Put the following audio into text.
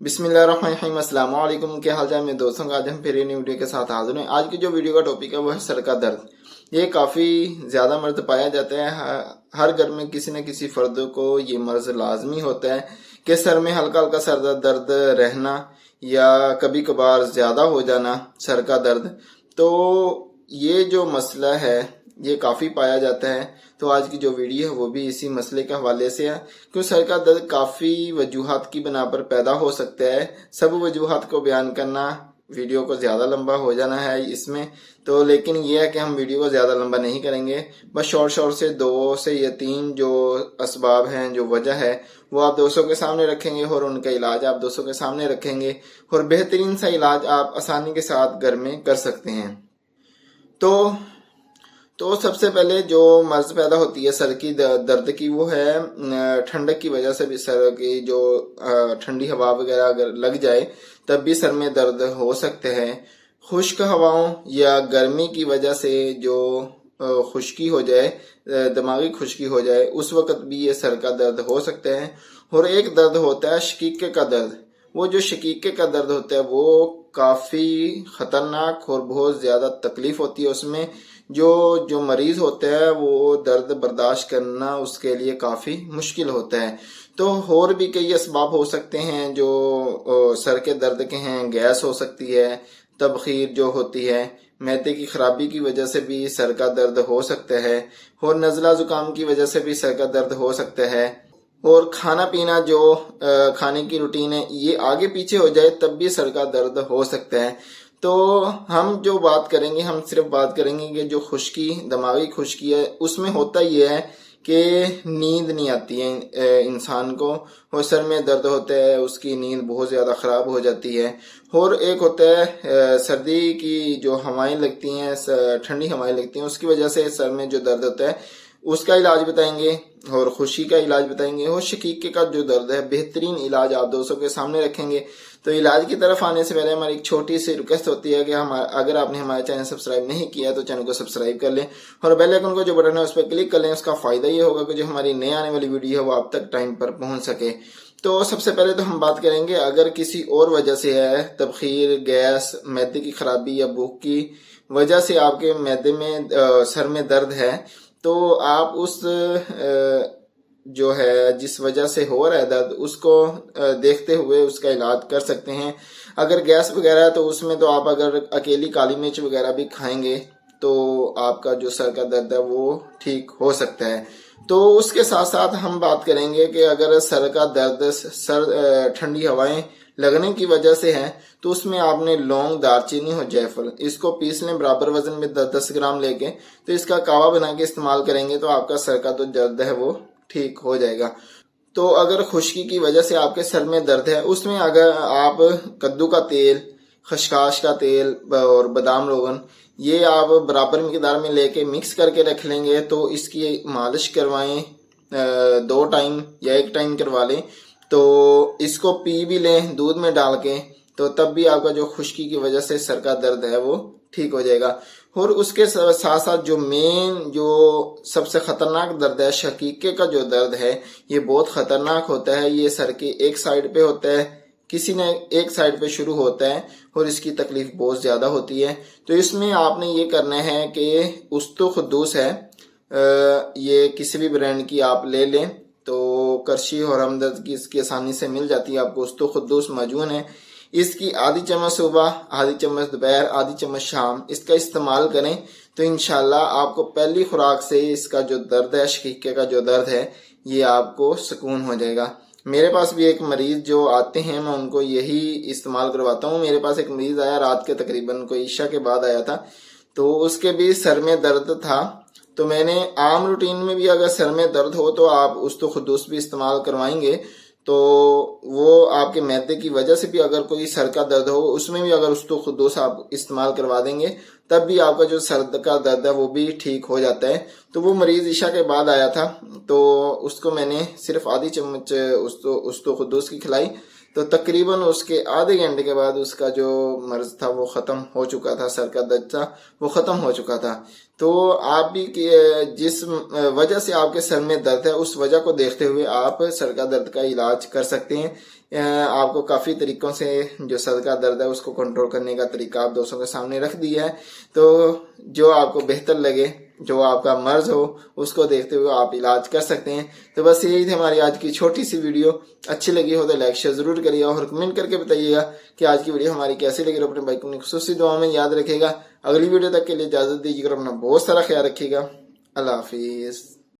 बिस्मिल्लाहिर्रहमानिर्रहीम। अस्सलाम वालेकुम। क्या हाल चाल मेरे दोस्तों का। आज हम फिर न्यू वीडियो के साथ हाजिर हैं। आज की जो वीडियो का टॉपिक है वो है सर का दर्द। ये काफ़ी ज़्यादा मर्द पाया जाता है। हर घर में किसी न किसी फर्द को ये मर्ज लाजमी होता है कि सर में हल्का हल्का सर दर्द रहना या कभी कभार ज़्यादा हो जाना सर का दर्द। तो ये जो मसला है ये काफ़ी पाया जाता है। तो आज की जो वीडियो है वो भी इसी मसले के हवाले से है, क्योंकि सर का दर्द काफ़ी वजूहात की बिना पर पैदा हो सकता है। सब वजूहात को बयान करना वीडियो को ज़्यादा लंबा हो जाना है इसमें, तो लेकिन ये है कि हम वीडियो को ज़्यादा लंबा नहीं करेंगे। बस शॉर्ट से 2 से या 3 जो असबाब हैं, जो वजह है, वो आप दोस्तों के सामने रखेंगे और उनका इलाज आप दोस्तों के सामने रखेंगे और बेहतरीन सा इलाज आप आसानी के साथ घर में कर सकते हैं। तो सबसे पहले जो मर्ज पैदा होती है सर की दर्द की, वो है ठंडक की वजह से भी सर की जो ठंडी हवा वगैरह अगर लग जाए तब भी सर में दर्द हो सकते हैं। खुश्क हवाओं या गर्मी की वजह से जो खुश्की हो जाए, दिमागी खुश्की हो जाए, उस वक्त भी ये सर का दर्द हो सकता है। और एक दर्द होता है शकीके का दर्द। वो जो शकीके का दर्द होता है वो काफ़ी ख़तरनाक और बहुत ज़्यादा तकलीफ होती है उसमें। जो मरीज होता है वो दर्द बर्दाश्त करना उसके लिए काफ़ी मुश्किल होता है। तो और भी कई असबाब हो सकते हैं जो सर के दर्द के हैं। गैस हो सकती है, तबखीर जो होती है, मैदे की खराबी की वजह से भी सर का दर्द हो सकता है, और नज़ला ज़ुकाम की वजह से भी सर का दर्द हो सकता है। और खाना पीना जो खाने की रूटीन है ये आगे पीछे हो जाए तब भी सर का दर्द हो सकता है। तो हम जो बात करेंगे, हम सिर्फ बात करेंगे कि जो खुश्की, दिमागी खुश्की है, उसमें होता ये है कि नींद नहीं आती है इंसान को, और सर में दर्द होता है, उसकी नींद बहुत ज़्यादा ख़राब हो जाती है। और एक होता है सर्दी की जो हवाएं लगती हैं, ठंडी हवाएं लगती हैं, उसकी वजह से सर में जो दर्द होता है उसका इलाज बताएंगे और खुशी का इलाज बताएंगे, और शकीके का जो दर्द है बेहतरीन इलाज आप दोस्तों के सामने रखेंगे। तो इलाज की तरफ आने से पहले हमारी एक छोटी सी रिक्वेस्ट होती है कि अगर आपने हमारा चैनल सब्सक्राइब नहीं किया तो चैनल को सब्सक्राइब कर लें और बेल आइकन को जो बटन है उस पर क्लिक कर लें। उसका फायदा ये होगा कि जो हमारी नई आने वाली वीडियो है वो आप तक टाइम पर पहुंच सके। तो सबसे पहले तो हम बात करेंगे, अगर किसी और वजह से है, तबखीर, गैस, मैदे की खराबी या भूख की वजह से आपके मैदे में सर में दर्द है, तो आप उस जो है जिस वजह से हो रहा है दर्द उसको देखते हुए उसका इलाज कर सकते हैं। अगर गैस वगैरह है तो उसमें तो आप अगर अकेली काली मिर्च वगैरह भी खाएंगे तो आपका जो सर का दर्द है वो ठीक हो सकता है। तो उसके साथ साथ हम बात करेंगे कि अगर सर का दर्द ठंडी हवाएं लगने की वजह से है तो उसमें आपने लौंग, दालचीनी और जायफल इसको पीस लें बराबर वजन में 10-10 ग्राम लेके। तो इसका कावा बना के इस्तेमाल करेंगे तो आपका सर का जो दर्द है वो ठीक हो जाएगा। तो अगर खुश्की की वजह से आपके सर में दर्द है, उसमें अगर आप कद्दू का तेल, खसखस का तेल और बादाम रोगन ये आप बराबर मिकदार में लेके मिक्स करके रख लेंगे तो इसकी मालिश करवाएं, 2 टाइम या 1 टाइम करवा लें। तो इसको पी भी लें दूध में डाल के, तो तब भी आपका जो खुश्की की वजह से सर का दर्द है वो ठीक हो जाएगा। और उसके साथ साथ जो सबसे खतरनाक दर्द है, शकीके का जो दर्द है, ये बहुत खतरनाक होता है। ये सर के एक साइड पे होता है, किसी ने एक साइड पे शुरू होता है और इसकी तकलीफ बहुत ज्यादा होती है। तो इसमें आपने ये करना है कि उस्तु खुद्दूस है, ये किसी भी ब्रांड की आप ले लें, तो करशी और हमदर्द की इसकी आसानी से मिल जाती है आपको। उस्तु खुद्दूस मौजूद है, इसकी आधी चम्मच सुबह, आधी चम्मच दोपहर, आधी चम्मच शाम इसका इस्तेमाल करें तो इंशाल्लाह आपको पहली खुराक से इसका जो दर्द है, शकीके का जो दर्द है, ये आपको सुकून हो जाएगा। मेरे पास भी एक मरीज जो आते हैं मैं उनको यही इस्तेमाल करवाता हूँ। मेरे पास एक मरीज आया रात के तकरीबन कोई ईशा के बाद आया था, तो उसके भी सर में दर्द था। तो मैंने आम रूटीन में भी अगर सर में दर्द हो तो आप उस्तु खुद्दूस भी इस्तेमाल करवाएंगे तो वो आपके मैदे की वजह से भी अगर कोई सर का दर्द हो उसमें भी अगर उस्तु खुद्दूस आप इस्तेमाल करवा देंगे तब भी आपका जो सर का दर्द है वो भी ठीक हो जाता है। तो वो मरीज ईशा के बाद आया था, तो उसको मैंने सिर्फ आधी चम्मच उस्तु खुद्दूस की खिलाई, तो तकरीबन उसके आधे घंटे के बाद उसका जो मर्ज था वो ख़त्म हो चुका था, सर का दर्द था वो ख़त्म हो चुका था। तो आप भी जिस वजह से आपके सर में दर्द है उस वजह को देखते हुए आप सर का दर्द का इलाज कर सकते हैं। آپ کو کافی طریقوں سے جو سر کا درد ہے اس کو کنٹرول کرنے کا طریقہ آپ دوستوں کے سامنے رکھ دیا ہے. تو جو آپ کو بہتر لگے، جو آپ کا مرض ہو، اس کو دیکھتے ہوئے آپ علاج کر سکتے ہیں. تو بس یہی تھی ہماری آج کی چھوٹی سی ویڈیو. اچھی لگی ہو تو لائک شیئر ضرور کریے اور کمنٹ کر کے بتائیے گا کہ آج کی ویڈیو ہماری کیسی لگی. اور اپنے بھائی کو خصوصی دعا میں یاد رکھے گا. اگلی ویڈیو تک کے لیے اجازت دیجیے گا، اپنا بہت سارا خیال رکھیے گا. اللہ حافظ.